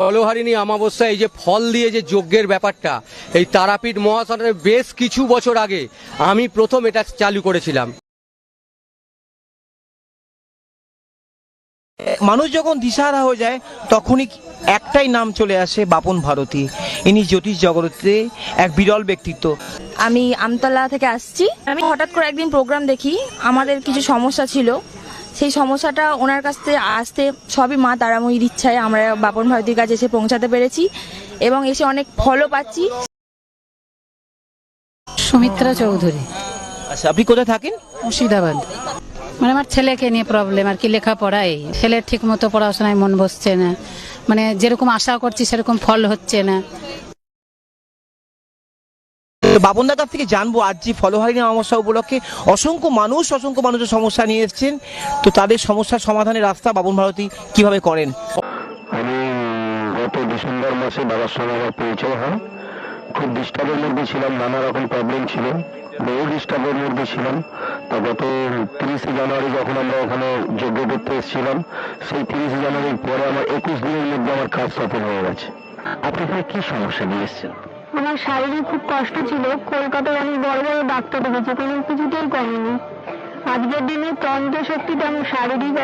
ফলহারিণী অমাবস্যা এই যে ফল দিয়ে যে যজ্ঞের ব্যাপারটা, এই তারাপীঠ মহাশ্মশানে বেশ কিছু বছর আগে আমি প্রথম এটা চালু করেছিলাম। মানুষ যখন দিশাহারা হয়ে যায় তখনই একটাই নাম চলে আসে, বাপন ভারতী। ইনি জ্যোতিষ জগতে এক বিরল ব্যক্তিত্ব। আমি আমতলা থেকে আসছি। আমি হঠাৎ করে একদিন প্রোগ্রাম দেখি, আমাদের কিছু সমস্যা ছিল, সেই সমস্যাটা ওনার কাছ থেকে আসতে সবই মা তারাময়ীর ইচ্ছায় আমরা বাপন ভারতীর কাছে এসে পৌঁছাতে পেরেছি এবং এসে অনেক ফলও পাচ্ছি। সুমিত্রা চৌধুরী, আচ্ছা, আপনি কোথায় থাকেন? মুর্শিদাবাদ। মানে আমার ছেলেকে নিয়ে প্রবলেম আর কি, লেখাপড়ায় ছেলের ঠিক মতো পড়াশোনায় মন বসছে না, মানে যেরকম আশা করছি সেরকম ফল হচ্ছে না। তো বাপনদার কাছ থেকে জানবো, আজ যে ফলহারিণী অমাবস্যা উপলক্ষে অসংখ্য মানুষের সমস্যা নিয়ে এসেছেন, তো তাদের সমস্যার সমাধানের রাস্তা বাপন ভারতী কিভাবে করেন। আমি গত ডিসেম্বর মাসে বাবার সঙ্গে আমার পরিচয় হয়। খুব ডিস্টার্বের মধ্যে ছিলাম, নানা রকম প্রবলেম ছিল, বহু ডিস্টার্বের মধ্যে ছিলাম। তা গত 30শে জানুয়ারি যখন আমরা ওখানে যজ্ঞ করতে এসেছিলাম, সেই 30শে জানুয়ারির পরে আমার 21 দিনের মধ্যে আমার কাজ সফল হয়ে গেছে। আপনি এখানে কি সমস্যা নিয়ে এসেছেন? আমার শারীরিক খুব কষ্ট ছিল, কলকাতায় অনেক বড় বড় ডাক্তার দেখেছি, কোনো কিছুতেই কমেনি। আজকের দিনে তন্ত্র শক্তিতে আমার শারীরিক